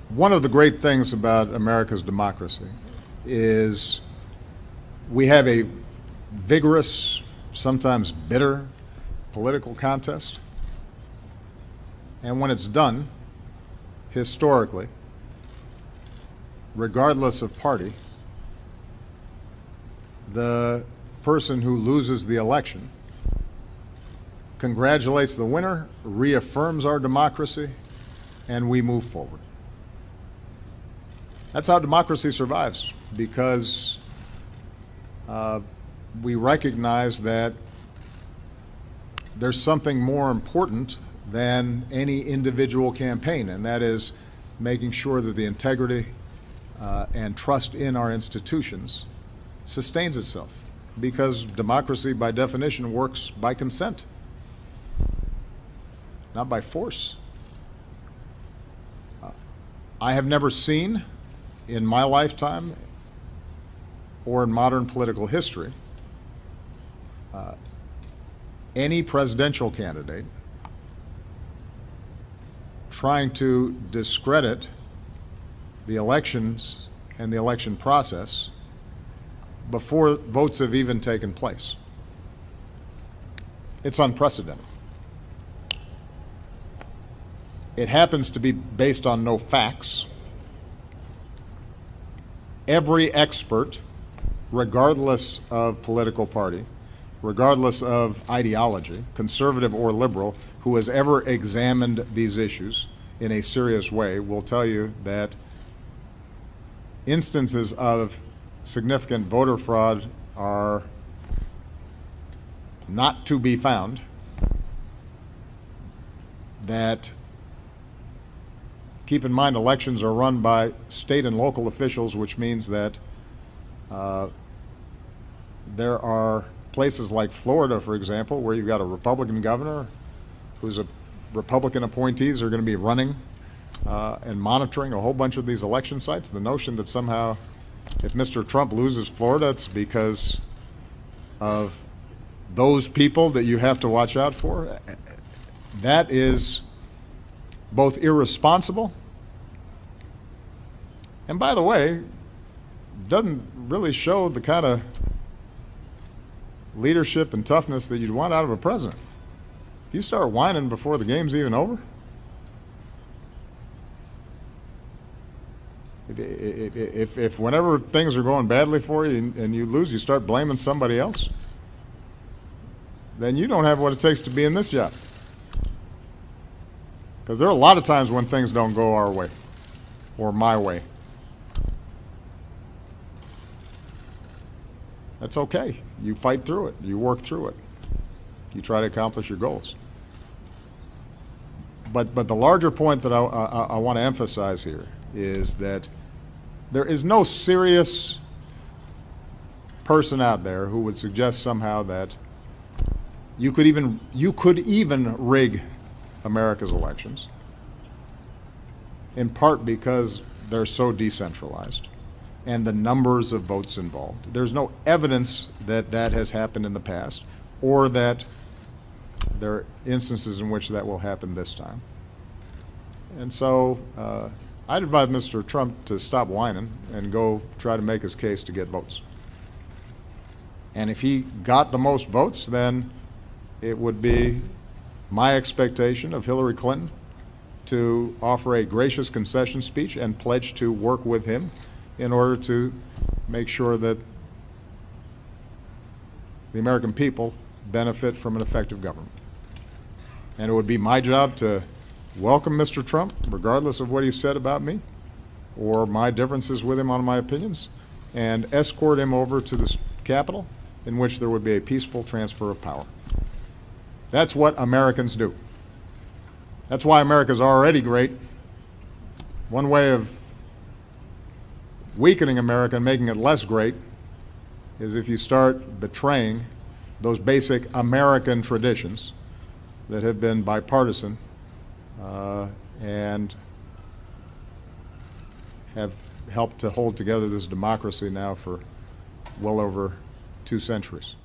One of the great things about America's democracy is we have a vigorous, sometimes bitter political contest. And when it's done, historically, regardless of party, the person who loses the election congratulates the winner, reaffirms our democracy, and we move forward. That's how democracy survives, because we recognize that there's something more important than any individual campaign, and that is making sure that the integrity and trust in our institutions sustains itself, because democracy by definition works by consent, not by force. I have never seen in my lifetime or in modern political history any presidential candidate trying to discredit the elections and the election process before votes have even taken place. It's unprecedented. It happens to be based on no facts. Every expert, regardless of political party, regardless of ideology, conservative or liberal, who has ever examined these issues in a serious way will tell you that instances of significant voter fraud are not to be found, that, keep in mind, elections are run by state and local officials, which means that there are places like Florida, for example, where you've got a Republican governor who's a Republican appointees are going to be running and monitoring a whole bunch of these election sites. The notion that somehow if Mr. Trump loses Florida, it's because of those people that you have to watch out for, that is both irresponsible and, by the way, doesn't really show the kind of leadership and toughness that you'd want out of a president. If you start whining before the game's even over, if whenever things are going badly for you and you lose, you start blaming somebody else, then you don't have what it takes to be in this job. Because there are a lot of times when things don't go our way or my way. That's okay. You fight through it. You work through it. You try to accomplish your goals. But the larger point that I want to emphasize here is that there is no serious person out there who would suggest somehow that you could even rig America's elections, in part because they're so decentralized and the numbers of votes involved. There's no evidence that that has happened in the past or that there are instances in which that will happen this time. And so I'd advise Mr. Trump to stop whining and go try to make his case to get votes. And if he got the most votes, then it would be my expectation of Hillary Clinton to offer a gracious concession speech and pledge to work with him in order to make sure that the American people benefit from an effective government. And it would be my job to welcome Mr. Trump, regardless of what he said about me or my differences with him on my opinions, and escort him over to the Capitol, in which there would be a peaceful transfer of power. That's what Americans do. That's why America's already great. One way of weakening America and making it less great is if you start betraying those basic American traditions that have been bipartisan and have helped to hold together this democracy now for well over 2 centuries.